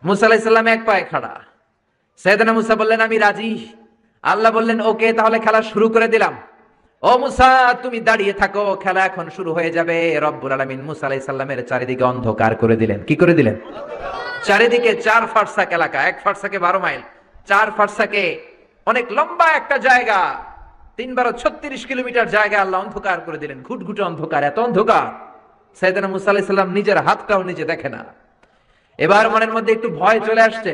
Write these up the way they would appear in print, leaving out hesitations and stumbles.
মুসা আলাইহিস সালাম এক পায়ে খাড়া। সাইয়েদনা মুসা বললেন আমি রাজি। আল্লাহ বললেন ওকে, তাহলে খেলা শুরু করে দিলাম। ও মুসা, তুমি দাঁড়িয়ে থাকো, খেলা এখন শুরু হয়ে যাবে। রব্বুল আলামিন মুসা আলাইহিস সালামের চারিদিকে অন্ধকার করে দিলেন। কি করে দিলেন? চারিদিকে 4 ফারসাক এলাকা, 1 ফারসাকে 12 মাইল, 4 ফারসাকে অনেক লম্বা একটা জায়গা, 3 × 36 কিলোমিটার জায়গা আল্লাহ অন্ধকার করে দিলেন। ঘুটঘুটে অন্ধকার, এত অন্ধকার সাইয়েদনা মুসা আলাইহিস সালাম নিজের হাতটাও নিজে দেখে না। এবার মনের মধ্যে একটু ভয় চলে আসছে,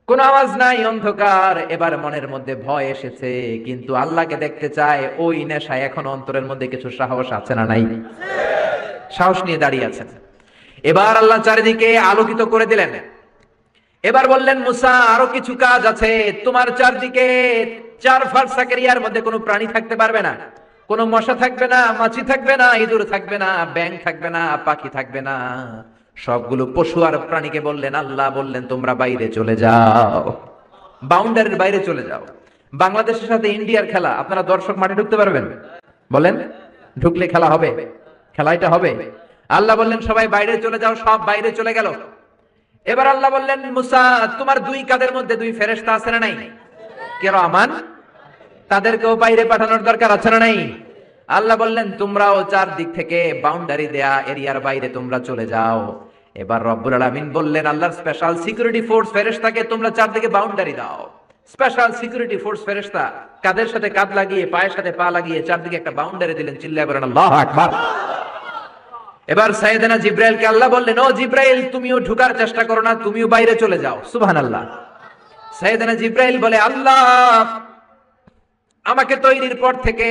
কোন আওয়াজ নাই, অন্ধকার। এবার মনের মধ্যে ভয় এসেছে, কিন্তু আল্লাহকে দেখতে চায়। ওই নেশায় এখন অন্তরের মধ্যে কিছু সাহস আছে না নাই? সাহস নিয়ে দাঁড়িয়ে আছেন। এবার আল্লাহ চারিদিকে আলোকিত করে দিলেন। এবার বললেন মুসা, আরো কিছু কাজ আছে। তোমার চারদিকে 4 ফারসাক এরিয়ার মধ্যে কোনো প্রাণী থাকতে পারবে না, কোনো মশা থাকবে না, মাছি থাকবে না, ইঁদুর থাকবে না, ব্যাঙ থাকবে না, পাখি থাকবে না। সবগুলো পশু আর প্রাণীকে বললেন, আল্লাহ বললেন তোমরা বাইরে চলে যাও, বাউন্ডারির বাইরে চলে যাও। বাংলাদেশের সাথে ইন্ডিয়ার খেলা, আপনারা দর্শক মাঠে ঢুকতে পারবেন? বলেন, ঢুকলে খেলা হবে? খেলাটা হবে। আল্লাহ বললেন সবাই বাইরে চলে যাও, সব বাইরে চলে গেল। এবার আল্লাহ বললেন মুসা, তোমার 2 কাঁধের মধ্যে 2 ফেরেশতা আছে না নাই? কিরামান, তাদেরকেও বাইরে পাঠানোর দরকার আছে না নাই? আল্লাহ বললেন তোমরাও 4 দিক থেকে বাউন্ডারি দেয়া এরিয়ার বাইরে তোমরা চলে যাও। এবার রব্বুল আলামিন বললেন আল্লাহর স্পেশাল সিকিউরিটি ফোর্স ফেরেশতাকে তোমরা 4 দিকে বাউন্ডারি দাও। স্পেশাল সিকিউরিটি ফোর্স ফেরেশতা কাঁধের সাথে কাঁধ লাগিয়ে, পায়ের সাথে পা লাগিয়ে 4 দিকে একটা বাউন্ডারি দিলেন। চিল্লায়ে বলেন আল্লাহু আকবার। এবার সাইয়েদনা জিব্রাইলকে আল্লাহ বললেন, ও জিব্রাইল, তুমিও ঢোকার চেষ্টা করো না, তুমিও বাইরে চলে যাও। সুবহানাল্লাহ। সাইয়েদনা জিব্রাইল বলে, আল্লাহ, আমাকে তৈরির পর থেকে,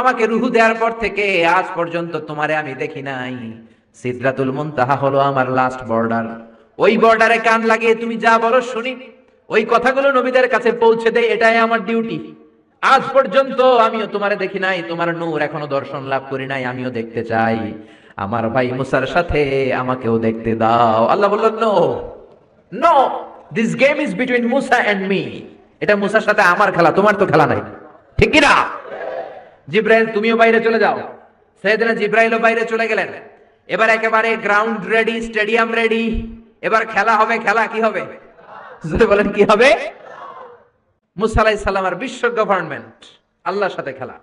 আমাকে রূহ দেওয়ার পর থেকে আজ পর্যন্ত তোমারে আমি দেখি নাই। সিদরাতুল মুনতাহা হলো আমার লাস্ট বর্ডার। ওই বর্ডারে কান লাগিয়ে তুমি যা বলো শুনি, ওই কথাগুলো নবীদের কাছে পৌঁছে দেই, এটাই আমার ডিউটি। আজ পর্যন্ত আমিও তোমারে দেখি নাই, তোমার নূর এখনো দর্শন লাভ করি নাই, আমিও দেখতে চাই। আমার ভাই মুসার সাথে আমাকেও দেখতে দাও। আল্লাহ বললেন, no no, this game is between Musa and me. এটা মুসার সাথে আমার খেলা, তোমার তো খেলা নাই, ঠিক কি না? জিব্রাইল, তুমিও বাইরে চলে যাও। সাইয়েদনা জিব্রাইলও বাইরে চলে গেলেন। এবার একেবারে গ্রাউন্ড রেডি, স্টেডিয়াম রেডি। এবার খেলা হবে। খেলা কি হবে? জোরে বলেন, কি হবে? মুসা আলাইহিস সালামের বিশ্ব গভর্নমেন্ট, আল্লাহর সাথে খেলা।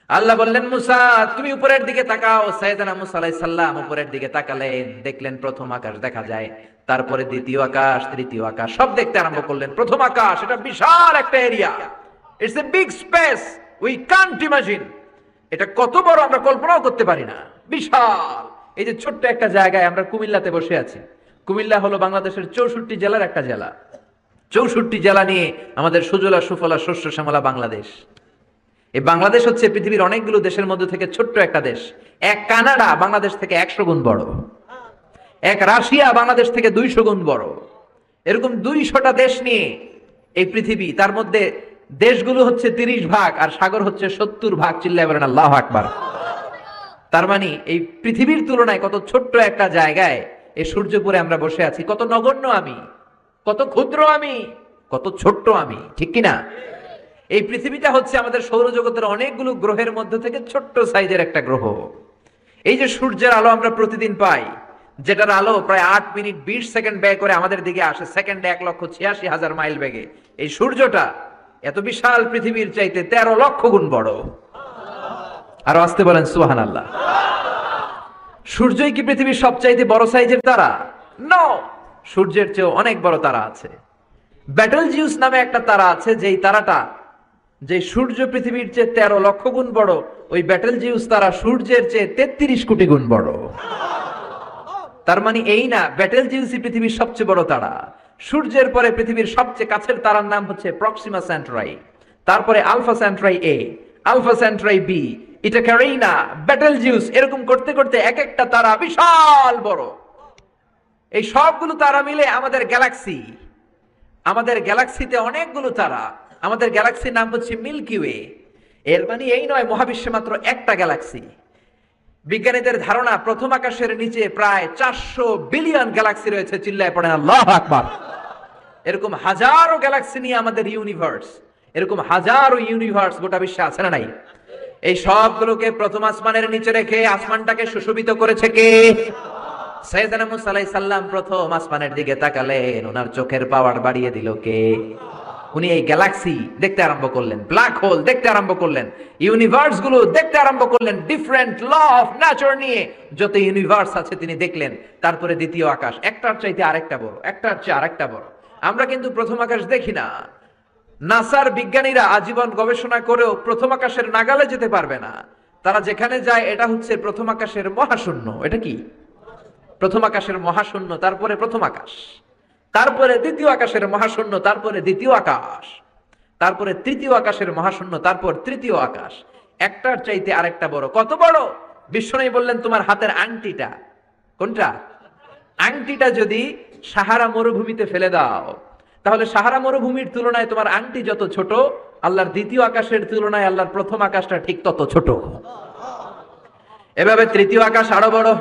আল্লাহ বললেন মুসা, তুমি উপরের দিকে তাকাও। সাইয়েদনা মুসা আলাইহিস সালাম উপরের দিকে তাকালেন, দেখলেন প্রথম আকাশ দেখা যায়, তারপরে দ্বিতীয় আকাশ, তৃতীয় আকাশ, সব দেখতে আরম্ভ করলেন। প্রথম আকাশ, এটা বিশাল একটা area, it's a big space, we can't imagine. এটা কত বড় আমরা কল্পনাও করতে পারি না, বিশাল। এই যে ছোট্ট একটা জায়গায় আমরা কুমিল্লাতে বসে আছি। কুমিল্লা হলো বাংলাদেশের 64 জেলার একটা জেলা। 64 জেলা নিয়ে আমাদের সুজলা সুফলা শস্য শ্যামলা বাংলাদেশ। এই বাংলাদেশ হচ্ছে পৃথিবীর অনেকগুলো দেশের মধ্যে থেকে ছোট্ট একটা দেশ। এক কানাডা বাংলাদেশ থেকে 100 গুণ বড়, এক রাশিয়া বাংলাদেশ থেকে 200 গুণ বড়। এরকম 200টা দেশ নিয়ে এই পৃথিবী, তার মধ্যে দেশগুলো হচ্ছে 30 ভাগ আর সাগর হচ্ছে 70 ভাগ। চিল্লায়ে বলেন আল্লাহু আকবার। তার মানে এই পৃথিবীর তুলনায় কত ছোট্ট একটা জায়গায় এই সূর্যপুরে আমরা বসে আছি। কত নগণ্য আমি, কত ক্ষুদ্র আমি, কত ছোট্ট আমি, ঠিক কিনা? এই পৃথিবীটা হচ্ছে আমাদের সৌরজগতের অনেকগুলো গ্রহের মধ্যে থেকে ছোট্ট সাইজের একটা গ্রহ। এই যে সূর্যের আলো আমরা প্রতিদিন পাই, যেটার আলো প্রায় 8 মিনিট 20 সেকেন্ড ব্যয় করে আমাদের দিকে আসে, সেকেন্ডে 1,86,000 মাইল বেগে। এই সূর্যটা এত বিশাল পৃথিবীর চাইতে 13 লক্ষ গুণ বড়। আর আসতে বলেন সুবহানাল্লাহ। সূর্যই কি পৃথিবীর সবচাইতে বড় সাইজের তারা? নো, সূর্যের চেয়ে অনেক বড় তারা আছে। ব্যাটেল জিউস নামে একটা তারা আছে, যেই তারাটা, যে সূর্য পৃথিবীর চেয়ে 13 লক্ষ গুণ বড়, ওই ব্যাটেল জিউস তারা সূর্যের চেয়ে 33 কোটি গুণ বড়। তার মানে এই না, ব্যাটেল জিউসই পৃথিবীর সবচেয়ে বড় তারা। সূর্যের পরে পৃথিবীর সবচেয়ে কাছের তারার নাম হচ্ছে প্রক্সিমা সেন্ট্রাই, তারপরে আলফা সেন্ট্রাই এ, আলফা সেন্ট্রাই বি, এটা ক্যারিনা, ব্যাটেল জিউস, এরকম করতে করতে এক একটা তারা বিশাল বড়। এই সবগুলো তারা মিলে আমাদের গ্যালাক্সি। আমাদের গ্যালাক্সিতে অনেকগুলো তারা। আমাদের গ্যালাক্সির নাম হচ্ছে মিল্কি ওয়ে। এর মানে এই নয় মহাবিশ্বে মাত্র একটা গ্যালাক্সি। বিজ্ঞানীদের ধারণা প্রথম আকাশের নিচে প্রায় 400 বিলিয়ন গ্যালাক্সি রয়েছে। চিল্লায় পড়েন আল্লাহু আকবার। এরকম হাজারো গ্যালাক্সি নিয়ে আমাদের ইউনিভার্স, এরকম হাজারো ইউনিভার্স গোটা বিশ্বে আছে না নাই? এই সবগুলোকে প্রথম আসমানের নিচে রেখে আসমানটাকে সুশোভিত করেছে কে? সাইয়েদনা মুসা আলাইহিস সালাম প্রথম আসমানের দিকে তাকালেন, ওনার চোখের পাওয়ার বাড়িয়ে দিল কে? উনি এই গ্যালাক্সি দেখতে আরম্ভ করলেন, ব্ল্যাক হোল দেখতে আরম্ভ করলেন, ইউনিভার্স গুলো দেখতে আরম্ভ করলেন, ডিফারেন্ট ল অফ নেচার নিয়ে যত ইউনিভার্স আছে তিনি দেখলেন। তারপরে দ্বিতীয় আকাশ, একটার চাইতে আরেকটা বড়, একটার চেয়ে আরেকটা বড়। আমরা কিন্তু প্রথম আকাশ দেখি না। নাসার বিজ্ঞানীরা আজীবন গবেষণা করেও প্রথম আকাশের নাগালে যেতে পারবে না। তারা যেখানে যায় এটা হচ্ছে প্রথম আকাশের মহাশূন্য। এটা কি? প্রথম আকাশের মহাশূন্য, তারপরে প্রথম আকাশ, তারপরে দ্বিতীয় আকাশের মহাশূন্য, তারপরে দ্বিতীয় আকাশ, তারপরে তৃতীয় আকাশের মহাশূন্য, তারপর তৃতীয় আকাশ। একটার চাইতে আরেকটা বড়। কত বড়? বিশ্বনবী বললেন তোমার হাতের আংটিটা, কোনটা? আংটিটা যদি সাহারা মরুভূমিতে ফেলে দাও, তাহলে সাহারা মরুভূমির তুলনায় তোমার আংটি যত ছোট, আল্লাহর দ্বিতীয় আকাশের তুলনায় আল্লাহর প্রথম আকাশটা ঠিক তত ছোট। এভাবে তৃতীয় আকাশ আরো বড়,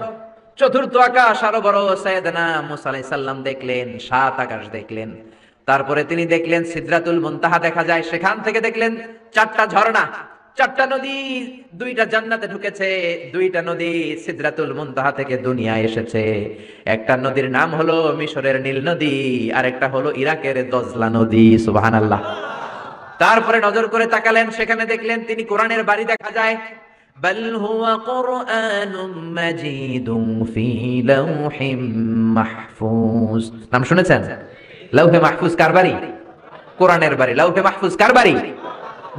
চতুর্থ আকাশ আরো বড়। সাইয়েদনা মুসা আলাইহিস সালাম দেখলেন 7 আকাশ দেখলেন। তারপরে তিনি দেখলেন সিদরাতুল মুনতাহা দেখা যায়, সেখান থেকে দেখলেন 4টা ঝর্ণা, 4টা নদী, 2টা জান্নাতে ঢুকেছে, 2টা নদী সিদরাতুল মুনতাহা থেকে দুনিয়ায় এসেছে। একটা নদীর নাম হলো মিশরের নীল নদী, আর একটা হলো ইরাকের দজলা নদী। সুবহানাল্লাহ। তারপরে নজর করে তাকালেন, সেখানে দেখলেন তিনি কোরআনের বাড়ি দেখা যায়। بل هو قرآن مجيد في لوح محفوظ। নাম শুনেছেন? লৌহে মাহফুজ কার বাড়ি? কোরআনের বাড়ি। লৌহে মাহফুজ কার বাড়ি?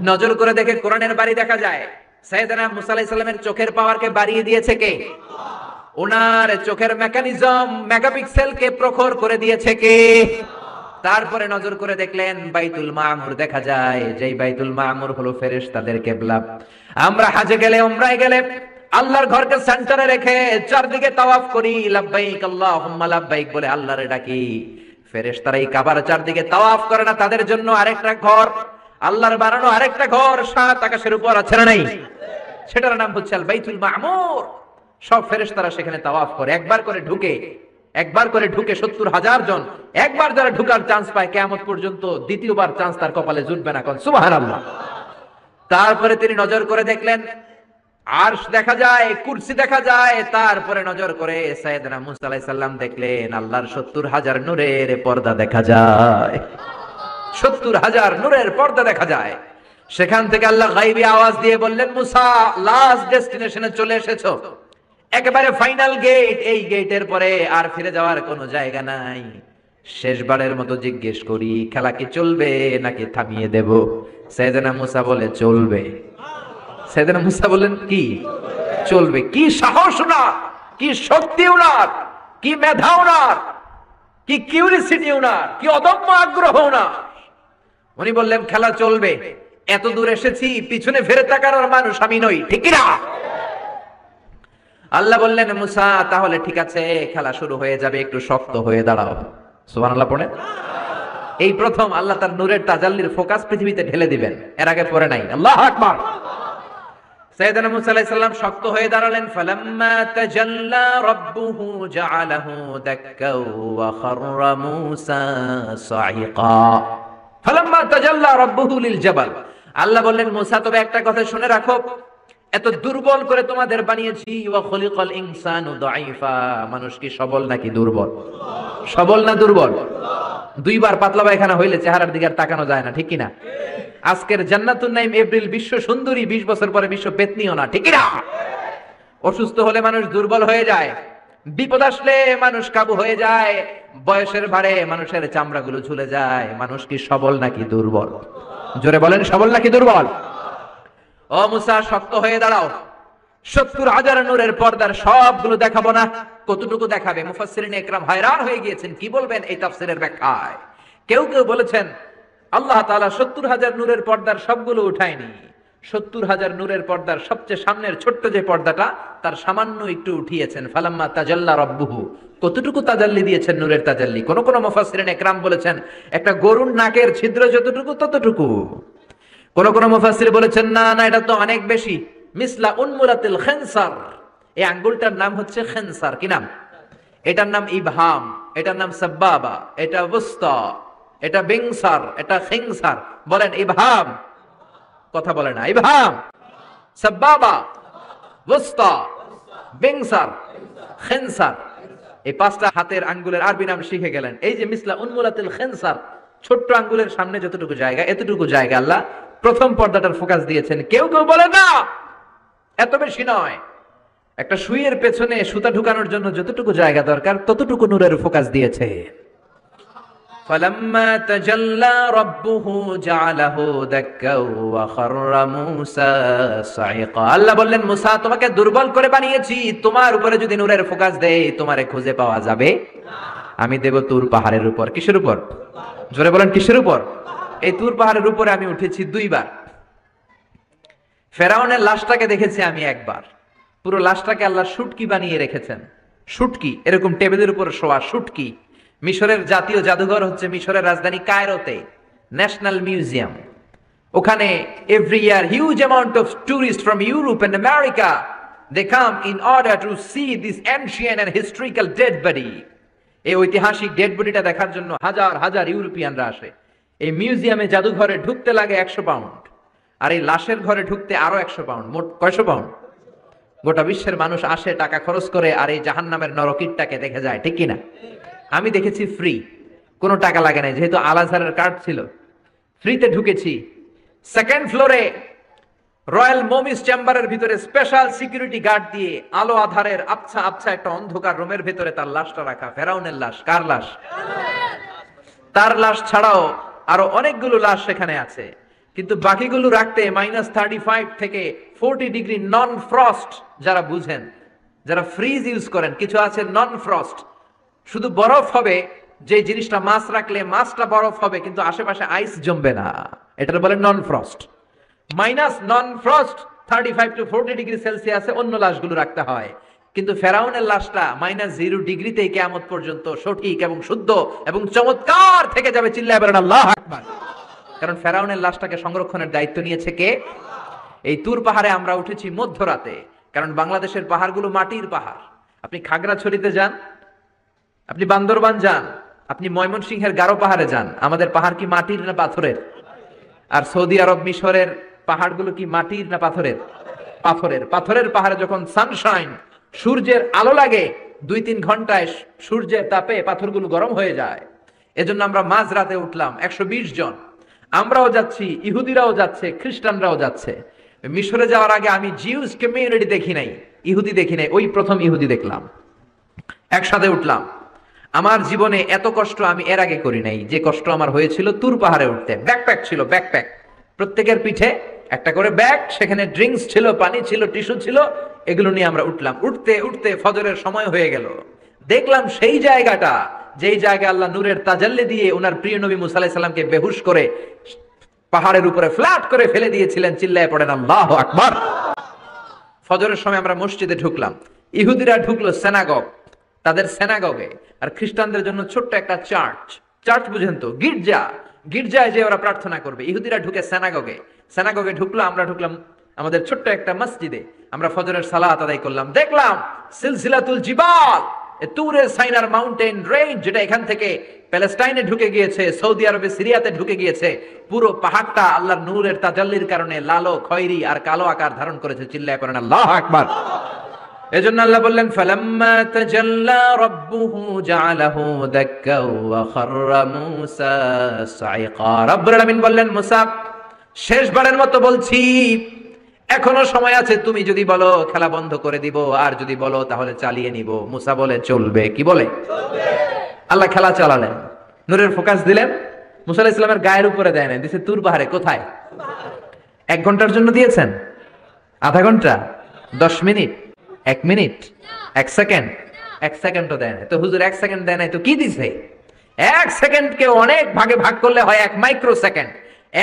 নজর করে দেখে কোরআনের বাড়ি দেখা যায়। সাইয়েদনা মুসা আলাইহিস সালামের চোখের পাওয়ারকে বাড়িয়ে দিয়েছে কে? ওনার চোখের মেকানিজম, মেগাপিক্সেলকে প্রখর করে দিয়েছে কে? তারপরে নজর করে দেখলেন বাইতুল মামুর দেখা যায়, যেই বাইতুল মামুর হলো ফেরেশতাদের কিবলা। আমরা হাজে গেলে, উমরায় গেলে আল্লাহর ঘরকে সেন্টারে রেখে চারদিকে তাওয়াফ করি, লাব্বাইক আল্লাহুম্মা লাব্বাইক বলে আল্লাহরে ডাকি। ফেরেশতারা এই কাবার চারদিকে তাওয়াফ করে না, তাদের জন্য আরেকটা ঘর, আল্লাহর বানানো আরেকটা ঘর 7 আকাশের উপর আছে না নাই? সেটার নাম হচ্ছে আল বাইতুল মামুর। সব ফেরেশতারা সেখানে তাওয়াফ করে, একবার করে ঢুকে 70,000 জন। একবার যারা ঢুকার চান্স পায় কিয়ামত পর্যন্ত দ্বিতীয়বার চান্স তার কপালে জুটবে না। কোন সুবহানাল্লাহ। তারপরে তিনি নজর করে দেখলেন আরশ দেখা যায়, কুরসি দেখা যায়। তারপরে নজর করে সাইয়েদনা মুসা আলাইহিস সালাম দেখলেন আল্লাহর 70,000 নূরের পর্দা দেখা যায়। 70,000 নূরের পর্দা দেখা যায়। সেখান থেকে আল্লাহ গায়বী আওয়াজ দিয়ে বললেন, মুসা লাস্ট ডেস্টিনেশনে চলে এসেছো, একেবারে ফাইনাল গেট। এই গেটের পরে আর ফিরে যাওয়ার কোনো জায়গা নাই। শেষবারের মতো জিজ্ঞেস করি, খেলা কি চলবে নাকি থামিয়ে দেব? সাইয়েদনা মুসা বলে চলবে। সাইয়েদনা মুসা বলেন কি চলবে? কি সাহস ওনার, কি শক্তি ওনার, কি মেধা ওনার, কি কিউরিসিটি ওনার, কি অদম্য আগ্রহ ওনার। উনি বললেন খেলা চলবে। এত দূর এসেছি, পিছনে ফিরে তাকানোর মানুষ আমি নই, ঠিক কি না? আল্লাহ বললেন মুসা তাহলে ঠিক আছে, খেলা শুরু হয়ে যাবে, একটু শক্ত হয়ে দাঁড়াও। সুবহানাল্লাহ পড়ে। এই প্রথম আল্লাহ তার নূরের তাজাল্লির ফোকাস পৃথিবীতে ঢেলে দিবেন, এর আগে পড়ে নাই। আল্লাহু আকবার। সাইয়েদনা মুসা আলাইহিস সালাম শক্ত হয়ে দাঁড়ালেন। ফালাম্মা তাজাল্লা রাব্বুহু জাআলাহু দাক্কাও ওয়া খাররা মুসা সাইকা। ফালাম্মা তাজাল্লা রাব্বুহু লিল জাবাল। আল্লাহ বললেন মুসা তবে একটা কথা শুনে রাখো, এত দুর্বল করে তোমাদের বানিয়েছি। ওয়া খলিকাল ইনসানু দাঈফা। মানুষ কি সবল নাকি দুর্বল? সবল না দুর্বল? দুইবার পাতলা পায়খানা হইলে চেহারার দিকে আর তাকানো যায় না, ঠিক কি না? আজকের জান্নাতুন নাইম এপ্রিল বিশ্ব সুন্দরী, 20 বছর পরে বিশ্ব পেতনিও না, ঠিক কি না? অসুস্থ হলে মানুষ দুর্বল হয়ে যায়, বিপদ আসলে মানুষ কাবু হয়ে যায়, বয়সের ভারে মানুষের চামড়াগুলো ঝুলে যায়। মানুষ কি সবল নাকি দুর্বল? জোরে বলেন, সবল নাকি দুর্বল? ও মুসা শক্ত হয়ে দাঁড়াও। 70,000 নূরের পর্দার সবগুলো দেখাবো না, কতটুকু দেখাবে? মুফাসসিরিন ইকরাম hayran হয়ে গিয়েছেন, কি বলবেন এই তাফসীরের ব্যাখ্যায়। কেউ কেউ বলেছেন আল্লাহ তাআলা 70,000 নূরের পর্দার সবগুলো উঠায়নি। 70,000 নূরের পর্দার সবচেয়ে সামনের ছোট্ট যে পর্দাটা, তার সামান্য একটু উঠিয়েছেন। ফালাম্মা তাজাল্লা রাব্বুহু। কতটুকু তাজাল্লি দিয়েছেন নূরের তাজাল্লি? কোন কোন মুফাসসিরিন ইকরাম বলেছেন একটা গরুর নাকের ছিদ্র যতটুকু ততটুকু। কোন কোন মুফাসসির বলেছেন না না, এটা তো অনেক বেশি। মিসলা উনমুলাতিল খিনসার। এই আঙ্গুলটার নাম হচ্ছে খিনসার। কি নাম? এটার নাম ইবহাম, এটার নাম সাব্বাবা, এটা ওয়ুস্তা, এটা বিংসার, এটা খিনসার। বলেন ইবহাম, কথা বলে না। ইবহাম, সাব্বাবা, ওয়ুস্তা, বিংসার, খিনসার। এই 5টা হাতের আঙ্গুলের আরবি নাম শিখে গেলেন। এই যে মিসলা উনমুলাতিল খেনসার, ছোট্ট আঙ্গুলের সামনে যতটুকু জায়গা, এতটুকু জায়গা আল্লাহ প্রথম পর্দাটার ফোকাস দিয়েছেন। কেউ কেউ বলে না এত বেশি নয়, একটা সুইয়ের পেছনে সুতা ঢুকানোর জন্য যতটুকু জায়গা দরকার ততটুকু নূরের ফোকাস দিয়েছে। ফালাম্মা তাজাল্লা রাব্বুহু জাআলাহু দাক্কা ওয়া খাররা মূসা সাইকা। আল্লাহ বললেন, মুসা তোমাকে দুর্বল করে বানিয়েছি, তোমার উপরে যদি নূরের ফোকাস দেই তোমারে খুঁজে পাওয়া যাবে না। আমি দেব তুর পাহাড়ের উপর। কিসের উপর? জোরে বলেন কিসের উপর? এই তুর পাহাড়ের উপরে আমি উঠেছি 2 বার। ফেরাউনের লাশটাকে দেখেছি আমি একবার। পুরো লাশটাকে আল্লাহ শুটকি বানিয়ে রেখেছেন। শুটকি, এরকম টেবিলের উপর শোয়া শুটকি। মিশরের জাতীয় জাদুঘর হচ্ছে মিশরের রাজধানী কায়রোতে, ন্যাশনাল মিউজিয়াম। ওখানে every year huge amount of tourist from Europe and America they come in order to see this ancient and historical dead body. এই ঐতিহাসিক ডেড বডিটা দেখার জন্য হাজার হাজার ইউরোপিয়ানরা আসে। এই মিউজিয়ামে জাদুঘরে ঢুকতে লাগে 100 পাউন্ড, আর এই লাশের ঘরে ঢুকতে আরো 100 পাউন্ড। মোট কয়শো পাউন্ড? গোটা বিশ্বের মানুষ আসে, টাকা খরচ করে, আর এই জাহান্নামের নরকিটটাকে দেখে যায়, ঠিক কিনা? আমি দেখেছি ফ্রি, কোনো টাকা লাগে নাই, যেহেতু আল আজহারের কার্ড ছিল, ফ্রিতে ঢুকেছি। সেকেন্ড ফ্লোরে রয়্যাল মমিস চেম্বারের ভিতরে স্পেশাল সিকিউরিটি গার্ড দিয়ে আলো আধারের আবছা আবছা একটা অন্ধকার রুমের ভিতরে তার লাশটা রাখা। ফেরাউনের লাশ। কার লাশ? তার লাশ ছাড়াও আরো অনেকগুলো লাশ সেখানে আছে, কিন্তু বাকিগুলো রাখতে -35 থেকে 40 ডিগ্রি নন ফ্রস্ট। যারা বুঝেন, যারা ফ্রিজ ইউজ করেন, কিছু আছে নন ফ্রস্ট, শুধু বরফ হবে, যে জিনিসটা মাছ রাখলে মাছটা বরফ হবে কিন্তু আশেপাশে আইস জমবে না, এটার বলে non frost. Non frost 35 to 40 degree সেলসিয়াসে অন্য লাশগুলো রাখতে হয়, কিন্তু ফেরাউনের লাশটা -0 ডিগ্রিতে কিয়ামত পর্যন্ত সঠিক এবং শুদ্ধ এবং চমৎকার থেকে যাবে। চিল্লায়ে বলেন আল্লাহু আকবার। কারণ ফেরাউনের লাশটাকে সংরক্ষণের দায়িত্ব নিয়েছে কে? এই তুর পাহাড়ে আমরা উঠেছি মধ্যরাতে, কারণ বাংলাদেশের পাহাড়গুলো মাটির পাহাড়। আপনি খাগড়াছড়িতে যান, আপনি বান্দরবান যান, আপনি ময়মনসিংহের গারো পাহাড়ে যান, আমাদের পাহাড় কি মাটির না পাথরের? আর সৌদি আরব মিশরের পাহাড়গুলো কি মাটির না পাথরের? পাথরের। পাথরের পাহাড়ে যখন সানশাইন, সূর্যের আলো লাগে, 2-3 ঘন্টায় সূর্যের তাপে পাথরগুলো গরম হয়ে যায়। এজন্য আমরা মাঝরাতে উঠলাম, 120 জন। আমরাও যাচ্ছি, ইহুদিরাও যাচ্ছে, খ্রিস্টানরাও যাচ্ছে। মিশরে যাওয়ার আগে আমি জিউস কমিউনিটি দেখি নাই, ইহুদি দেখি নাই, ওই প্রথম ইহুদি দেখলাম। একসাথে উঠলাম। আমার জীবনে এত কষ্ট আমি এর আগে করি নাই, যে কষ্ট আমার হয়েছিল তুর পাহাড়ে উঠতে। ব্যাকপ্যাক ছিল, ব্যাকপ্যাক, প্রত্যেকের পিঠে একটা করে ব্যাগ, সেখানে ড্রিঙ্কস ছিল, পানি ছিল, টিস্যু ছিল, এগুলো নিয়ে আমরা উঠলাম। উঠতে উঠতে ফজরের সময় হয়ে গেল। দেখলাম সেই জায়গাটা, যেই জায়গায় আল্লাহ নূরের তাজাল্লি দিয়ে ওনার প্রিয় নবী মুসা আলাইহিস সালামকে বেহুশ করে পাহাড়ের উপরে ফ্ল্যাট করে ফেলে দিয়েছিলেন। চিল্লায়ে পড়েন আল্লাহু আকবার। ফজরের সময় আমরা মসজিদে ঢুকলাম। ইহুদিরা ঢুকলো সিনাগগ, তাদের সিনাগগে, আর খ্রিস্টানদের জন্য ছোট্ট একটা চার্চ। চার্চ বুঝেন তো? গির্জা। গির্জায় যে ওরা প্রার্থনা করবে। ইহুদিরা ঢুকে সিনাগগে। সিনাগগে ঢুকলো, আমরা ঢুকলাম আমাদের ছোট্ট একটা মসজিদে। আমরা ফজরের সালাত আদায় করলাম। দেখলাম সিলসিলাতুল জিবাল, তুরে সাইনার মাউন্টেন রেঞ্জ, যেটা এখান থেকে প্যালেস্টাইনে ঢুকে গিয়েছে, সৌদি আরবে, সিরিয়াতে ঢুকে গিয়েছে। পুরো পাহাড়টা আল্লাহর নূরের তাজাল্লির কারণে লালো, খয়েরি আর কালো আকার ধারণ করেছে। চিল্লায়ে পড়েন আল্লাহু আকবার। এজন্য আল্লাহ বললেন, ফালাম্মা তাজাল্লা রাব্বুহু জাআলাহু দাক্কা ওয়া খাররা মূসা সাইকা। রব্বুল আলামিন বললেন, মুসা শেষবারের মতো বলছি, এখনো সময় আছে, তুমি যদি বলো খেলা বন্ধ করে দিব, আর যদি বলো তাহলে চালিয়ে নিব। মুসা বলে চলবে। কি বলে? চলবে। আল্লাহ খেলা চালালেন, নূরের ফোকাস দিলেন। মুসা আলাইহিস সালামের গায়ের উপরে দেয় না, দিছে তুর পাহাড়ে। কোথায়? 1 ঘন্টার জন্য দিয়েছেন? আধা ঘন্টা? 10 মিনিট? 1 মিনিট? 1 সেকেন্ড? 1 সেকেন্ডও দেয় না। তো হুজুর 1 সেকেন্ড দেয় নাই তো কি দিছে? 1 সেকেন্ডকে অনেক ভাগে ভাগ করলে হয় 1 মাইক্রো সেকেন্ড।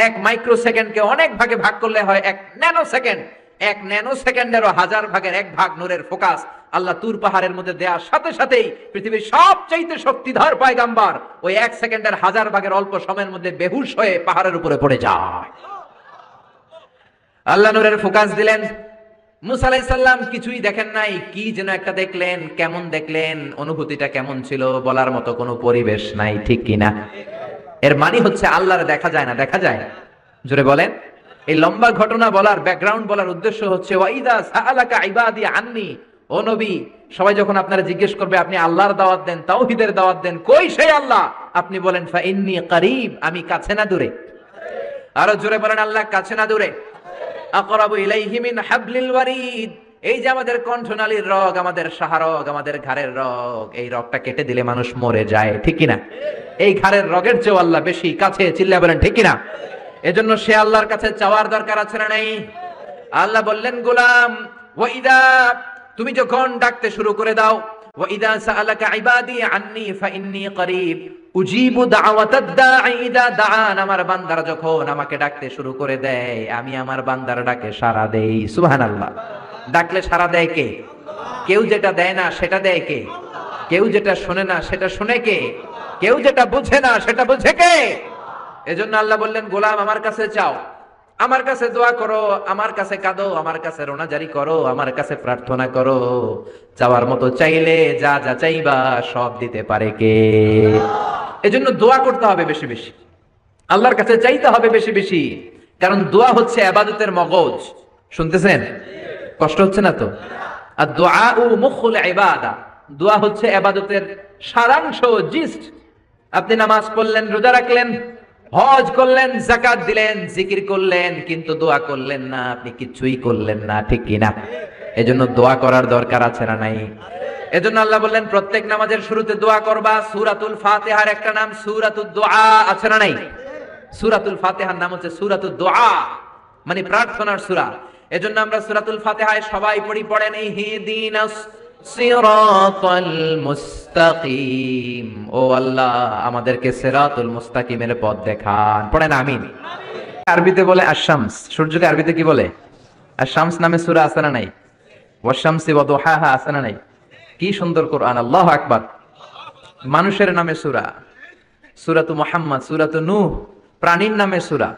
1 মাইক্রো সেকেন্ডকে অনেক ভাগে ভাগ করলে হয় 1 ন্যানো সেকেন্ড। 1 ন্যানো সেকেন্ডেরও 1000 ভাগের 1 ভাগ নূরের ফোকাস আল্লাহ তুর পাহাড়ের মধ্যে দেওয়ার সাথে সাথেই পৃথিবীর সবচাইতে শক্তিধর পয়গাম্বর ওই 1 সেকেন্ডের 1000 ভাগের অল্প সময়ের মধ্যে বেহুশ হয়ে পাহাড়ের উপরে পড়ে যায়। আল্লাহ নূরের ফোকাস দিলেন। মুসা আলাইহিস সালাম কিছুই দেখেন নাই, কি যেন একটা দেখলেন। কেমন দেখলেন? অনুভূতিটা কেমন ছিল বলার মতো কোনো পরিবেশ নাই, ঠিক কিনা? এর মানে হচ্ছে আল্লাহর দেখা যায় না। দেখা যায়? জোরে বলেন। এই লম্বা ঘটনা বলার, ব্যাকগ্রাউন্ড বলার উদ্দেশ্য হচ্ছে, ওয়াইদা সাআলাকা ইবাদি আন্নি ও নবী, সবাই যখন আপনারা জিজ্ঞেস করবে আপনি আল্লাহর দাওয়াত দেন, তাওহীদের দাওয়াত দেন, কই সেই আল্লাহ? আপনি বলেন ফা ইন্নী কারীব, আমি কাছে না দূরে? আরো জোরে বলেন আল্লাহ কাছে না দূরে? আকরাবু ইলাইহি মিন হাবলিল ওয়ারিদ। এই যে আমাদের কণ্ঠনালীর রগ, আমাদের সাহারগ, আমাদের ঘাড়ের রগ, এই রগটা কেটে দিলে মানুষ মরে যায়, ঠিক কিনা? এই ঘাড়ের রগের চেয়েও আল্লাহ বেশি কাছে, চিল্লা বলেন ঠিক কিনা? এজন্য সে আল্লাহর কাছে চাওয়ার দরকার আছে না নাই? আল্লাহ বললেন গোলাম, ওয়াইদা, তুমি যখন ডাকতে শুরু করে দাও, ওয়াইদা সাআলাকা ইবাদি আন্নী ফাইন্নী করিব উজিবু দাওয়াতাদ দাঈ ইযা দাআন। আমার বান্দারা যখন আমাকে ডাকতে শুরু করে দেয়, আমি আমার বান্দার ডাকে সাড়া দেই। সুবহানাল্লাহ। ডাকলে সাড়া দেয় কে? কেউ যেটা দেয় না সেটা দেয় কে? কেউ যেটা শোনে না সেটা শুনে কে? কেউ যেটা বুঝে না সেটা বুঝে কে? এজন্য আল্লাহ বললেন গোলাম আমার কাছে চাও, আমার কাছে দোয়া করো, আমার কাছে কাঁদো, আমার কাছে রোনাজারি করো, আমার কাছে প্রার্থনা করো। চাওয়ার মতো চাইলে যা যা চাইবা সব দিতে পারে কে? এজন্য দোয়া করতে হবে বেশি বেশি, আল্লাহর কাছে চাইতে হবে বেশি বেশি, কারণ দোয়া হচ্ছে ইবাদতের মগজ। শুনতেছেন? কষ্ট হচ্ছে না তো? আর দোয়া ও মুখুল ইবাদা, দোয়া হচ্ছে ইবাদতের সারাংশ, জিস্ট। আপনি নামাজ পড়লেন, রোজা রাখলেন, হজ করলেন, যাকাত দিলেন, জিকির করলেন, কিন্তু দোয়া করলেন না, আপনি কিছুই করলেন না, ঠিক কি না? এজন্য দোয়া করার দরকার আছে না নাই? এজন্য আল্লাহ বললেন প্রত্যেক নামাজের শুরুতে দোয়া করবা। সূরাতুল ফাতিহার একটা নাম সূরাতুদ দুআ, আছে না নাই? সূরাতুল ফাতিহার নাম হচ্ছে সূরাতুদ দুআ, মানে প্রার্থনার সূরা। এজন্য আমরা সূরাতুল ফাতিহায় সবাই পড়েন ইহদিনাস সিরাতাল মুস্তাকিম, ও আল্লাহ আমাদেরকে সিরাতুল মুস্তাকিমের পথ দেখান। পড়েন আমিন। আরবিতে বলে আশ-শামস, সূর্যকে আরবিতে কি বলে? আশ-শামস নামে সূরা আছে না নাই? ওয়াশ-শামসি ওয়া দুহাহা আছে না নাই? কি সুন্দর কোরআন, আল্লাহু আকবার। মানুষের নামে সূরা, সূরাতু মুহাম্মদ, সূরাতু নূহ, প্রাণীর নামে সূরা।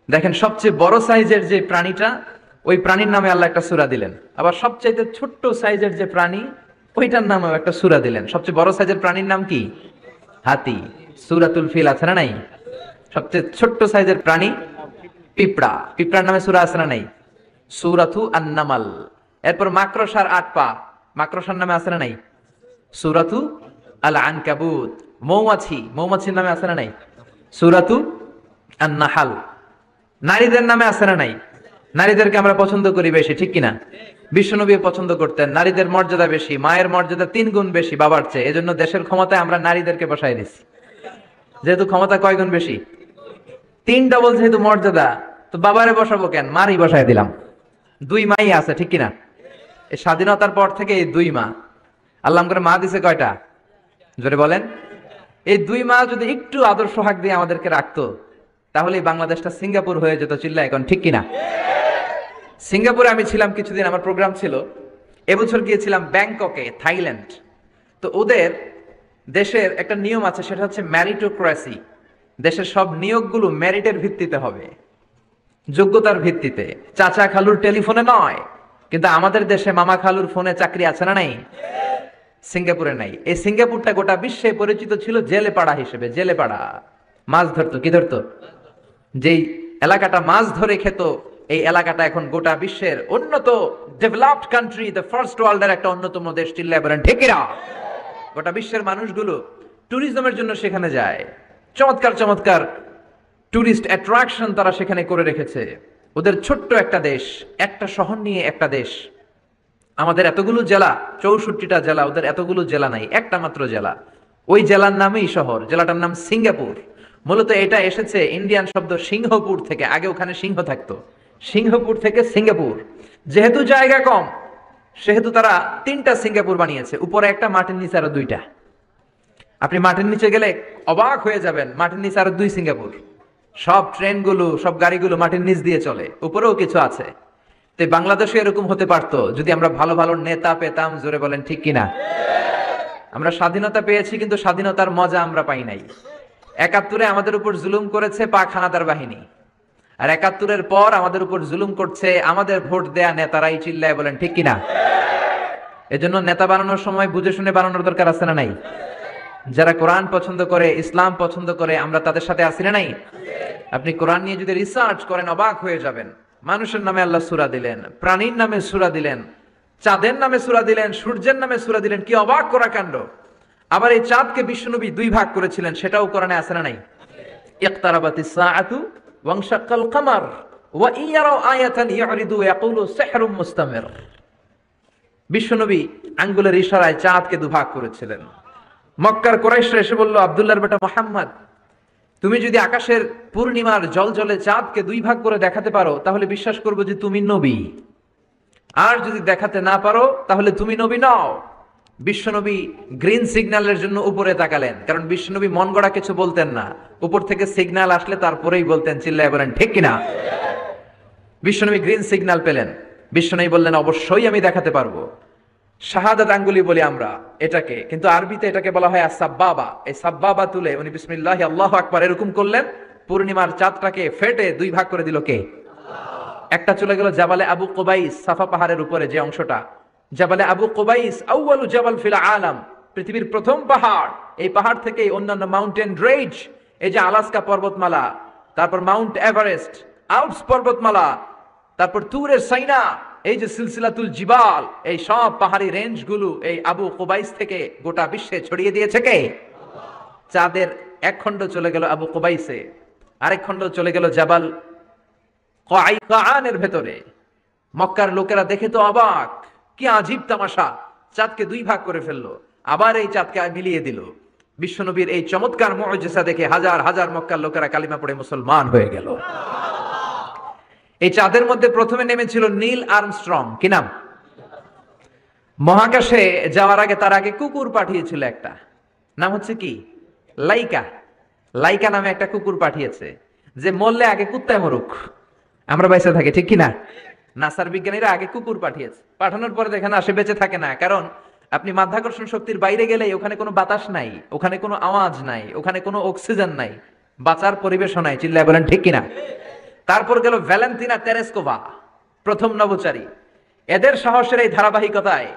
দেখেন সবচেয়ে বড় সাইজের যে প্রাণীটা, ওই প্রাণীর নামে আল্লাহ একটা সূরা দিলেন। আবার সবচেয়ে ছোট্ট সাইজের যে প্রাণী, ওইটার নামেও একটা সূরা দিলেন। সবচেয়ে বড় সাইজের প্রাণীর নাম কি? হাতি, সূরাতুল ফিল, আছে না নাই? সবচেয়ে ছোট্ট সাইজের প্রাণী পিঁপড়া, পিঁপড়ার নামে সূরা আছে না নাই? সূরাতু আন-নামাল। এরপর মাকড়সার 8 পা, মাকড়সার নামে আছে না নাই? সূরাতু আল-আনকাবুত। মৌমাছি, মৌমাছির নামে আছে না নাই? সূরাতু আন-নাহাল। নারীদের নামে আছে না নাই? নারীদেরকে আমরা পছন্দ করি বেশি, ঠিক কিনা? বিশ্বনবী পছন্দ করতেন, নারীদের মর্যাদা বেশি, মায়ের মর্যাদা 3 গুণ বেশি বাবার চেয়ে। এজন্য দেশের ক্ষমতায় আমরা নারীদেরকে বসাই দিছি। যেহেতু ক্ষমতা কয় গুণ বেশি, 3 ডবল যেহেতু মর্যাদা, তো বাবারে বসাবো কেন, মারই বসাই দিলাম। 2 মাই আছে, ঠিক কিনা? এই স্বাধীনতার পর থেকে এই 2 মা, আল্লাহ করে মা দিছে কয়টা? জোরে বলেন। এই 2 মা যদি একটু আদর সোহাগ দিয়ে আমাদেরকে রাখতো, তাহলে বাংলাদেশটা সিঙ্গাপুর হয়ে যেত। চিল্লা এখন, ঠিক কিনা? সিঙ্গাপুরে আমি ছিলাম কিছুদিন, আমার প্রোগ্রাম ছিল। এবছর গিয়েছিলাম ব্যাংককে, থাইল্যান্ড। তো ওদের দেশের একটা নিয়ম আছে, সেটা হচ্ছে ম্যারিটোক্রেসি। দেশের সব নিয়োগগুলো মেরিটের ভিত্তিতে হবে, যোগ্যতার ভিত্তিতে, চাচা খালুর টেলিফোনে নয়। কিন্তু আমাদের দেশে মামা খালুর ফোনে চাকরি আছে না নাই? সিঙ্গাপুরে নাই। এই সিঙ্গাপুরটা গোটা বিশ্বে পরিচিত ছিল জেলে পাড়া হিসেবে। জেলে পাড়া, মাছ ধরতো, কি ধরতো? যেই এলাকাটা মাছ ধরে খেত, এই এলাকাটা এখন গোটা বিশ্বের উন্নত ডেভেলপড কান্ট্রি, দ্য ফার্স্ট ওয়ার্ল্ডের একটা অন্যতম দেশ। চিল্লায় বলেন ঠিক কিনা? গোটা বিশ্বের মানুষগুলো ট্যুরিজমের জন্য সেখানে যায়। চমৎকার চমৎকার টুরিস্ট অ্যাট্রাকশন তারা সেখানে করে রেখেছে। ওদের ছোট্ট একটা দেশ, একটা শহর নিয়ে একটা দেশ। আমাদের এতগুলো জেলা, 64টা জেলা, ওদের এতগুলো জেলা নাই, একটা মাত্র জেলা। ওই জেলার নামেই শহর, জেলাটার নাম সিঙ্গাপুর। মূলত এটা এসেছে ইন্ডিয়ান শব্দ সিংহপুর থেকে। আগে ওখানে সিংহ থাকতো, সিংহপুর থেকে সিঙ্গাপুর। যেহেতু জায়গা কম, সেহেতু তারা 3টা সিঙ্গাপুর বানিয়েছে, উপরে একটা, মাটির নিচে আরো 2টা। আপনি মাটির নিচে গেলে অবাক হয়ে যাবেন, মাটির নিচে আরো 2 সিঙ্গাপুর। সব ট্রেনগুলো, সব গাড়িগুলো মাটির নিচ দিয়ে চলে, উপরেও কিছু আছে। তো বাংলাদেশে এরকম হতে পারতো যদি আমরা ভালো ভালো নেতা পেতাম। জোরে বলেন ঠিক কিনা? আমরা স্বাধীনতা পেয়েছি, কিন্তু স্বাধীনতার মজা আমরা পাই নাই। 71-এ আমাদের উপর জুলুম করেছে পাক হানাদার বাহিনী, আর 71-এর পর আমাদের উপর জুলুম করছে আমাদের ভোট দেয়া নেতারাই। চিল্লায় বলেন ঠিক কিনা? এজন্য নেতা বানানোর সময় বুঝে শুনে বানানোর দরকার আছে না নাই? যারা কোরআন পছন্দ করে, ইসলাম পছন্দ করে, আমরা তাদের সাথে আছি না নাই? আপনি কোরআন নিয়ে যদি রিসার্চ করেন অবাক হয়ে যাবেন। মানুষের নামে আল্লাহ সূরা দিলেন, প্রাণীর নামে সূরা দিলেন, চাঁদের নামে সূরা দিলেন, সূর্যের নামে সূরা দিলেন, কি অবাক করা কাণ্ড। আবার এই চাঁদকে বিশ্বনবী দুই ভাগ করেছিলেন, সেটাও কোরআনে আছে না নাই? ইকতারাবাতিস সাআতু ওয়ানশাক্কাল কামার ওয়া ইয়ারাউ আয়াতান ইউরিদু ইয়াকুলু সিহরুম মুস্তামির। বিশ্বনবী আঙ্গুলের ইশারায় চাঁদকে দুভাগ করেছিলেন। মক্কার কুরাইশরা এসে বলল, আব্দুল্লাহর বেটা মুহাম্মদ, তুমি যদি আকাশের পূর্ণিমার জলজলে চাঁদকে দুই ভাগ করে দেখাতে পারো তাহলে বিশ্বাস করব যে তুমি নবী, আর যদি দেখাতে না পারো তাহলে তুমি নবী নও। বিশ্বনবী গ্রিন সিগন্যালের জন্য উপরে তাকালেন, কারণ বিশ্বনবী মন গড়া কিছু বলতেন না, উপর থেকে সিগন্যাল আসলে তারপরেই বলতেন। চিল্লায় বলেন ঠিক কিনা? বিশ্বনবী গ্রিন সিগন্যাল পেলেন, বিশ্বনবী বললেন অবশ্যই আমি দেখাতে পারবো। শাহাদাত আঙ্গুলি বলি আমরা এটাকে, কিন্তু আরবিতে এটাকে বলা হয় আস-সাব্বাবা। এই সাব্বাবা তুলে উনি বিসমিল্লাহি আল্লাহু আকবার এরকম করলেন, পূর্ণিমার চাঁদটাকে ফেটে দুই ভাগ করে দিল কে? একটা চলে গেল জাবালে আবু কুবাইস, সাফা পাহাড়ের উপরে যে অংশটা। জাবালে আবু কুবাইস আউয়ালু জাবাল ফিল আলাম, পৃথিবীর প্রথম পাহাড়। এই পাহাড় থেকে অন্যান্য মাউন্টেন রেঞ্জ, এই যে আলাস্কা পর্বতমালা, তারপর মাউন্ট এভারেস্ট, আল্পস পর্বতমালা, তারপর তুরের সাইনা, এই যে সিলসিলাতুল জিবাল, এই সব পাহাড়ি রেঞ্জগুলো এই আবু কুবাইস থেকে গোটা বিশ্বে ছড়িয়ে দিয়েছে কে? চাঁদের এক খণ্ড চলে গেল আবু কুবাইসে, আরেক খণ্ড চলে গেল জাবাল কাআনের ভেতরে। মক্কার লোকেরা দেখে তো অবাক, কি আজীব তামাশা, চাঁদকে দুই ভাগ করে ফেললো, আবার এই চাঁদকে মিলিয়ে দিল। বিশ্বনবীর এই চমৎকার মুজিজা দেখে হাজার হাজার মক্কার লোকেরা কালিমা পড়ে মুসলমান হয়ে গেল। এই চাঁদের মধ্যে প্রথমে নেমেছিল নীল আর্মস্ট্রং। কি নাম? মহাকাশে যাওয়ার আগে তার আগে কুকুর পাঠিয়েছিল একটা, নাম হচ্ছে কি? লাইকা। লাইকা নামে একটা কুকুর পাঠিয়েছে, যে মরলে আগে কুত্তায় মরুক, আমরা বেঁচে থাকি, ঠিক কিনা? নাসার বিজ্ঞানীরা আগে কুকুর পাঠিয়েছে, পাঠানোর পরে দেখেন আসে বেঁচে থাকে না, কারণ আপনি মাধ্যাকর্ষণ শক্তির বাইরে গেলে ওখানে কোনো বাতাস নাই, ওখানে কোনো আওয়াজ নাই, ওখানে কোনো অক্সিজেন নাই, বাঁচার পরিবেশও নাই। চিল্লায় বলেন ঠিক কিনা? তারপর গেল ভ্যালেন্টিনা তেরেস্কোভা, প্রথম নভোচারী। এদের সাহসের এই ধারাবাহিকতায়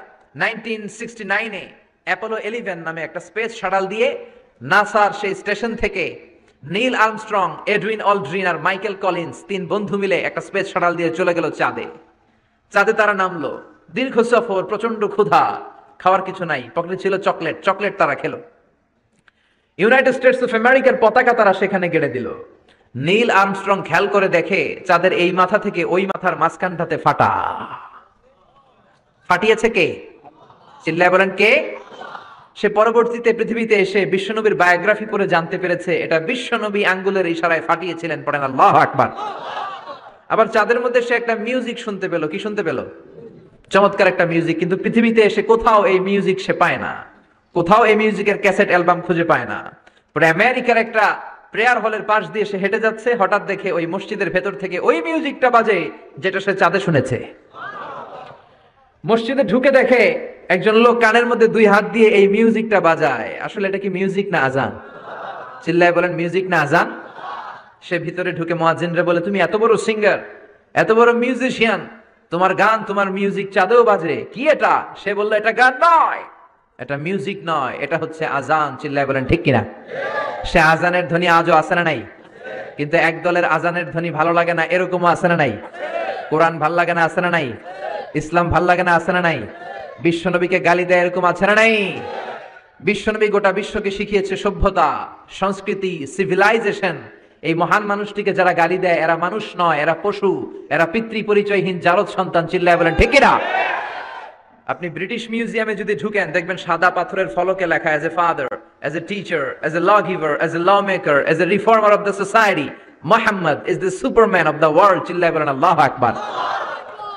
1969-এ অ্যাপোলো 11 নামে একটা স্পেস শাটল দিয়ে নাসার সেই স্টেশন থেকে নীল আর্মস্ট্রং, এডউইন অলড্রিন আর মাইকেল কলিন্স তিন বন্ধু মিলে একটা স্পেস শাটল দিয়ে চলে গেল চাঁদে। চাঁদে তারা নামলো, দীর্ঘ সফর, প্রচন্ড ক্ষুধা, খাওয়ার কিছু নাই, পকেটে ছিল চকলেট, চকলেট তারা খেলো। ইউনাইটেড স্টেটস অফ আমেরিকার পতাকা তারা সেখানে গেড়ে দিল। নীল আর্মস্ট্রং খেয়াল করে দেখে চাঁদের এই মাথা থেকে ওই মাথার মাঝখানটাতে ফাটা। ফাটিয়েছে কে? চিল্লায় বলেন কে? সে পরবর্তীতে পৃথিবীতে এসে বিশ্বনবীর বায়োগ্রাফি পড়ে জানতে পেরেছে এটা বিশ্বনবী আঙ্গুলের ইশারায় ফাটিয়েছিলেন। পড়েন আল্লাহু আকবার। আবার চাঁদের মধ্যে সে একটা মিউজিক শুনতে পেল। কি শুনতে পেল? চমৎকার একটা মিউজিক, কিন্তু পৃথিবীতে এসে কোথাও এই মিউজিক সে পায় না, কোথাও এই মিউজিকের ক্যাসেট অ্যালবাম খুঁজে পায় না। পরে আমেরিকার একটা প্রেয়ার হলের পাশ দিয়ে সে হেঁটে যাচ্ছে, হঠাৎ দেখে ওই মসজিদের ভেতর থেকে ওই মিউজিকটা বাজে যেটা সে চাঁদে শুনেছে। মসজিদে ঢুকে দেখে একজন লোক কানের মধ্যে দুই হাত দিয়ে এই মিউজিকটা বাজায়। আসলে এটা কি মিউজিক না আজান? চিল্লায় বলেন মিউজিক না আজান? সে ভিতরে ঢুকে মুয়াজ্জিনরে বলে, তুমি এত বড় সিঙ্গার, এত বড় মিউজিশিয়ান, তোমার গান, তোমার মিউজিক চাঁদেও বাজে, কি এটা? সে বলল, এটা গান নয়, এটা মিউজিক নয়, এটা হচ্ছে আজান। চিল্লায় বলেন ঠিক কিনা? সে আজানের ধ্বনি আজও আছে না নাই? কিন্তু এক দলের আজানের ধ্বনি ভালো লাগে না, এরকমও আছে না নাই? কোরআন ভাল লাগে না, আছে না নাই? ইসলাম ভাল লাগে না, আছে না নাই? বিশ্বনবীকে গালি দেয়, এরকম আছে না নাই? বিশ্বনবী গোটা বিশ্বকে শিখিয়েছে সভ্যতা, সংস্কৃতি, সিভিলাইজেশন। এই মহান মানুষটিকে যারা গালি দেয় এরা মানুষ নয়, এরা পশু, এরা পিতৃ পরিচয়হীন জারদ সন্তান। চিল্লায় বলেন ঠিক কিনা? আপনি ব্রিটিশ মিউজিয়ামে যদি ঢুকেন দেখবেন সাদা পাথরের ফলকে লেখা, as a father, as a teacher, as a lawgiver, as a lawmaker, as a reformer of the society, Muhammad is the superman of the world. চিল্লায় বলেন আল্লাহু আকবার।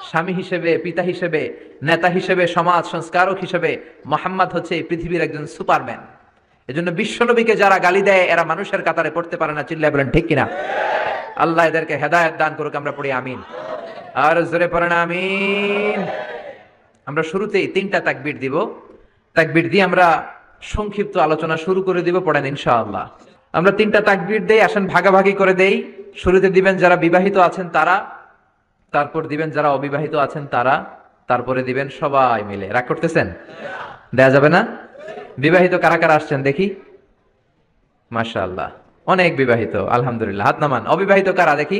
স্বামী হিসেবে, পিতা হিসেবে, নেতা হিসেবে, সমাজ সংস্কারক হিসেবে মুহাম্মদ হচ্ছে এই পৃথিবীর একজন সুপারম্যান। এজন্য বিশ্বনবীকে যারা গালি দেয় এরা মানুষের কাতারে পড়তে পারে না। চিল্লায় বলেন ঠিক কিনা? আল্লাহ এদেরকে হেদায়েত দান করুক। আমরা পড়ি আমিন, আর জোরে পড়েন আমিন। আমরা শুরুতেই 3টা তাকবীর দিব, তাকবীর দিয়ে আমরা সংক্ষিপ্ত আলোচনা শুরু করে দিব। পড়েন ইনশাআল্লাহ। আমরা 3টা তাকবীর দেই, আসেন ভাগাভাগি করে দেই। শুরুতে দিবেন যারা বিবাহিত আছেন তারা, তারপর দিবেন যারা অবিবাহিত আছেন তারা, তারপরে দিবেন সবাই মিলে। রাগ করতেছেন? দেয়া যাবে না? বিবাহিত কারা কারা আসছেন দেখি? মাশাআল্লাহ, অনেক বিবাহিত, আলহামদুলিল্লাহ। হাত নামান। অবিবাহিত কারা দেখি?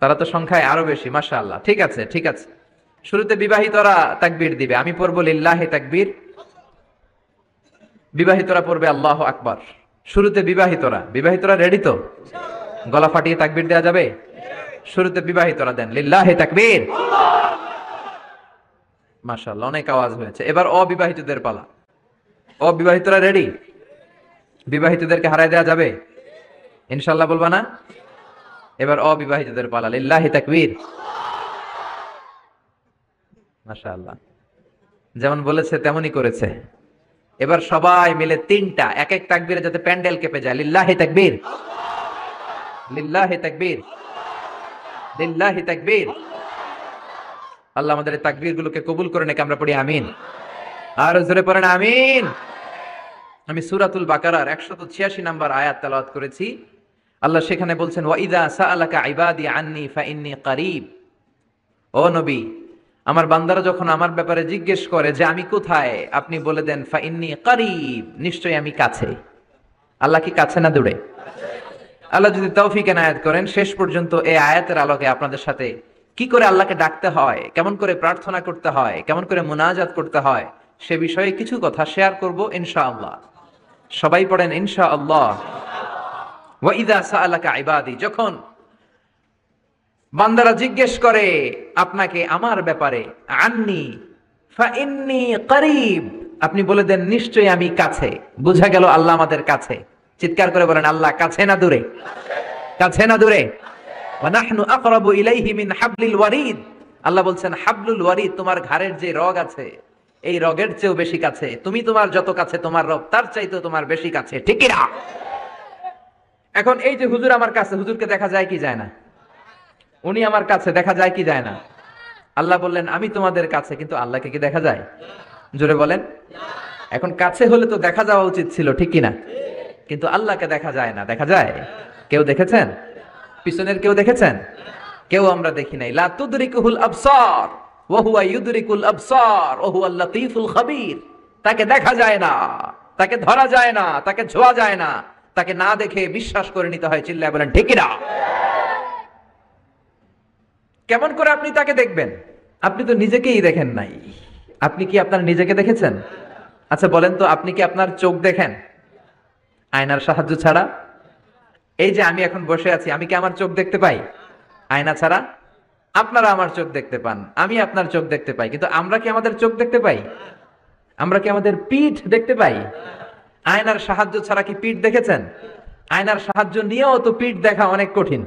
তারা তো সংখ্যায় আরো বেশি, মাশাআল্লাহ। ঠিক আছে, ঠিক আছে। শুরুতে বিবাহিতরা তাকবীর দিবে, আমি পড়বো লিল্লাহি তাকবীর, বিবাহিতরা পড়বে আল্লাহু আকবার। শুরুতে বিবাহিতরা রেডি তো? গলা ফাটিয়ে তাকবীর দেওয়া যাবে? শুরুতে বিবাহিতরা দেন লিল্লাহি তাকবীর। মাশাআল্লাহ, অনেক আওয়াজ হয়েছে। এবার অবিবাহিতদের পালা। অবিবাহিতরা রেডি? বিবাহিতদেরকে হারায় দেওয়া যাবে? ইনশাআল্লাহ বলবা না? এবার অবিবাহিতদের পালা, লিল্লাহি তাকবীর। মাশাআল্লাহ, যেমন বলেছে তেমনই করেছে। এবার সবাই মিলে তিনটা এক এক তাকবীরে যাতে প্যান্ডেল কেঁপে যায়। লিল্লাহি তাকবীর, লিল্লাহি তাকবীর, লিল্লাহি তাকবীর। আল্লাহ আমাদের এই তাকবীরগুলোকে কবুল করে নেক। আমরা পড়ি আমিন। আর জোরে পড়েন আমিন। আমি সূরাতুল বাকারার 186 নম্বর আয়াত তেলাওয়াত করেছি। আল্লাহ সেখানে বলছেন, ওয়া ইযা সাআলাকা ইবাদি আন্নী ফাইন্নী কারীব। ও নবী, আমার বান্দারা যখন আমার ব্যাপারে জিজ্ঞেস করে যে আমি কোথায়, আপনি বলে দেন ফাইন্নী কারীব, নিশ্চয়ই আমি কাছে। আল্লাহ কি কাছে না দূরে? আল্লাহ যদি তৌফিক এনায়েত করেন শেষ পর্যন্ত এই আয়াতের আলোকে আপনাদের সাথে কি করে আল্লাহকে ডাকতে হয়, কেমন করে প্রার্থনা করতে হয়, কেমন করে মুনাজাত করতে হয়, সে বিষয়ে কিছু কথা শেয়ার করব ইনশাআল্লাহ। সবাই পড়েন ইনশাআল্লাহ। ওয়া ইযা সাআলাকা ইবাদি, যখন বান্দারা জিজ্ঞেস করে আপনাকে আমার ব্যাপারে, আন্নি ফাইন্নী কারীব, আপনি বলে দেন নিশ্চয়ই আমি কাছে। বুঝা গেল আল্লাহ আমাদের কাছে। চিৎকার করে বলেন আল্লাহ কাছে না দূরে? কাছে না দূরে? ওয়া নাহনু আকরাবু ইলাইহি মিন হাবলিল ওয়ারিদ। আল্লাহ বলছেন হাবলুল ওয়ারিদ, তোমার ঘাড়ের যে রগ আছে এই রগের চেয়েও বেশি কাছে। তুমি তোমার যত কাছে তোমার রব তার চাইতেও তোমার বেশি কাছে, ঠিক কি না? এখন এই যে হুজুর আমার কাছে, হুজুরকে দেখা যায় কি যায় না? উনি আমার কাছে, দেখা যায় কি যায় না? আল্লাহ বললেন আমি তোমাদের কাছে, কিন্তু আল্লাহকে কি দেখা যায়? জোরে বলেন। এখন কাছে হলে তো দেখা যাওয়া উচিত ছিল, ঠিক কি না? কিন্তু আল্লাহকে দেখা যায় না। দেখা যায়? কেউ দেখেছেন? পিছনের কেউ দেখেছেন? কেউ আমরা দেখি নাই। লা তুদরিকুহুল আবসার ওয়া হুয়া ইউদরিকুল আবসার ওয়া হুয়াল লাতীফুল খাবীর। তাকে দেখা যায় না, তাকে ধরা যায় না, তাকে ছোঁয়া যায় না, তাকে না দেখে বিশ্বাস করে নিতে হয়। চিল্লায় বলেন ঠিক কি না? কেমন করে আপনি তাকে দেখবেন? আপনি তো নিজেকেই দেখেন নাই। আপনি কি আপনার নিজেকে দেখেছেন? আচ্ছা বলেন তো, আপনি কি আপনার চোখ দেখেন আয়নার সাহায্য ছাড়া? এই যে আমি এখন বসে আছি, আমি কি আমার চোখ দেখতে পাই আয়না ছাড়া? আপনারা আমার চোখ দেখতে পান, আমি আপনার চোখ দেখতে পাই, কিন্তু আমরা কি আমাদের চোখ দেখতে পাই? আমরা কি আমাদের পিঠ দেখতে পাই? আয়নার সাহায্য ছাড়া কি পিঠ দেখেছেন? আয়নার সাহায্য নিয়েও তো পিঠ দেখা অনেক কঠিন,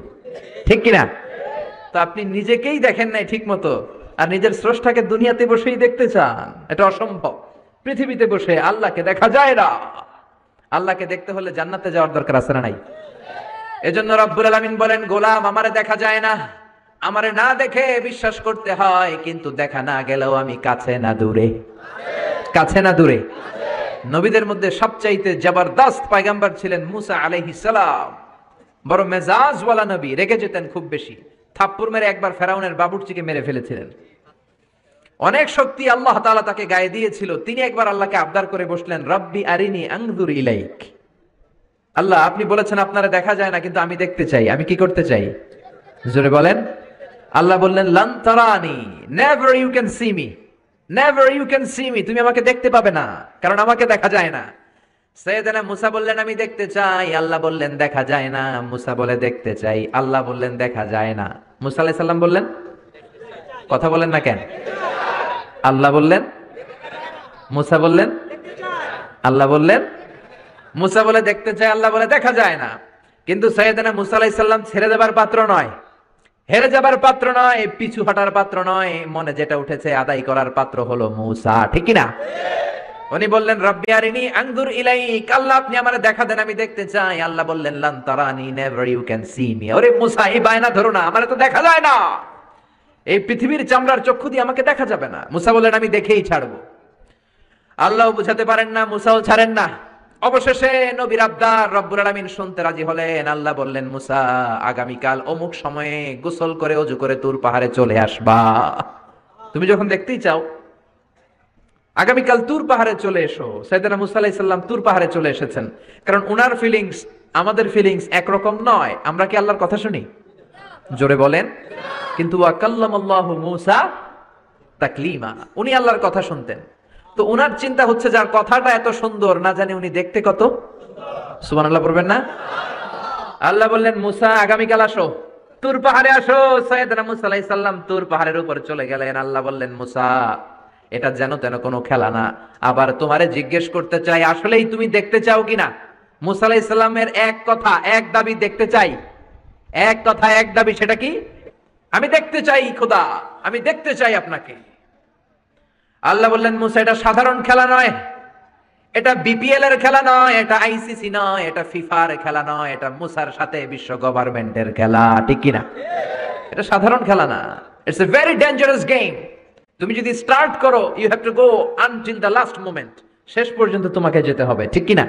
ঠিক কিনা? তো আপনি নিজেকেই দেখেন নাই ঠিক মতো, আর নিজের স্রষ্টাকে দুনিয়াতে বসেই দেখতে চান, এটা অসম্ভব। পৃথিবীতে বসে আল্লাহকে দেখা যায় না। আল্লাহকে দেখতে হলে জান্নাতে যাওয়ার দরকার আছে না নাই? এজন্য রব্বুল আলামিন বলেন, গোলাম আমারে দেখা যায় না, আমারে না দেখে বিশ্বাস করতে হয়, কিন্তু দেখা না গেলেও আমি কাছে না দূরে? কাছে না দূরে? নবীদের মধ্যে সবচাইতে জবরদস্ত পয়গম্বর ছিলেন মুসা আলাইহিস সালাম। বড় মেজাজওয়ালা নবী, রেগে যেতেন খুব বেশি। থাপ্পড় মেরে একবার ফেরাউনের বাবুর্চিকে মেরে ফেলেছিলেন। অনেক শক্তি আল্লাহ তাআলা তাকে গায়ে দিয়েছিল। তিনি একবার আল্লাহকে আবদার করে বসলেন, রব্বি আরিনি আনজুর ইলাইক। আল্লাহ আপনি বলেছেন আপনারা দেখা যায় না, কিন্তু আমি দেখতে চাই। আমি কি করতে চাই? জোরে বলেন। আল্লাহ বললেন, লান তারানি, never you can see me, never you can see me. তুমি আমাকে দেখতে পাবে না, কারণ আমাকে দেখা যায় না। সাইয়েদনা মুসা বললেন আমি দেখতে চাই। আল্লাহ বললেন দেখা যায় না। মুসা বলে দেখতে চাই। আল্লাহ বললেন দেখা যায় না। মুসা আলাইহিস সালাম বললেন, কথা বলেন না কেন? আল্লাহ বললেন, মুসা বললেন, আল্লাহ বললেন। মুসা বলে দেখতে চায়, আল্লাহ বলে দেখা যায় না। কিন্তু সাইয়েদনা মুসা আলাইহিস সালাম ছেড়ে দেবার পাত্র নয়, হেরে যাবার পাত্র নয়, পিছু হটার পাত্র নয়। মনে যেটা উঠেছে আদায় করার পাত্র হলো মুসা, ঠিক কি না? উনি বললেন, রব্বি আরিনি আনজুর ইলাইক। আল্লাহ আপনি আমারে দেখা দেন, আমি দেখতে চাই। আল্লাহ বললেন, লান তারানি, never you can see me. ওরে মুসা, এই বায়না ধরো না, আমারে তো দেখা যায় না। এই পৃথিবীর চামড়ার চক্ষু দিয়ে আমাকে দেখা যাবে না। মুসা বললেন আমি দেখেই ছাড়বো। আল্লাহ বুঝাতে পারেন না, মুসাও ছাড়েন না। অবশেষে নবীর আবদার রব্বুল আলামিন শুনতে রাজি হলেন। আল্লাহ বললেন, মুসা আগামীকাল অমুক সময়ে গোসল করে ওযু করে তুর পাহাড়ে চলে আসবা। তুমি যখন দেখতেই চাও আগামীকাল তুর পাহাড়ে চলে এসো। সাইয়েদনা মুসা আলাইহিস সালাম তুর পাহাড়ে চলে এসেছেন, কারণ উনার ফিলিংস আমাদের ফিলিংস একরকম নয়। আমরা কি আল্লাহর কথা শুনি? জোরে বলেন। কিন্তু ওয়া কাল্লামাল্লাহু মুসা তাকলিমা। উনি আল্লাহর কথা শুনতেন। তো উনার চিন্তা হচ্ছে যার কথাটা এত সুন্দর, না জানি উনি দেখতে কত। সুবহানাল্লাহ পড়বেন না? আল্লাহ বললেন, মুসা আগামীকাল আসো, তুর পাহাড়ে আসো। সাইয়েদনা মুসা আলাইহিস সালাম তুর পাহাড়ের উপর চলে গেলেন। আল্লাহ বললেন, মুসা এটা যেন তেন কোনো খেলা না। আবার তোমারে জিজ্ঞেস করতে চাই, আসলেই তুমি দেখতে চাও কিনা? মুসা আলাইহিস সালামের এক কথা এক দাবি, দেখতে চাই। এক কথা এক দাবি, সেটা কি? আমি দেখতে চাই খোদা, আমি দেখতে চাই আপনাকে। আল্লাহ বললেন, মুসা এটা সাধারণ খেলা নয়, এটা বিপিএল এর খেলা নয়, এটা আইসিসি নয়, এটা ফিফার খেলা নয়, এটা মুসার সাথে বিশ্ব গভর্নমেন্টের খেলা, ঠিক কিনা? এটা সাধারণ খেলা না, it's a very dangerous game. তুমি যদি স্টার্ট করো, you have to go until the last moment, শেষ পর্যন্ত তোমাকে যেতে হবে, ঠিক কিনা?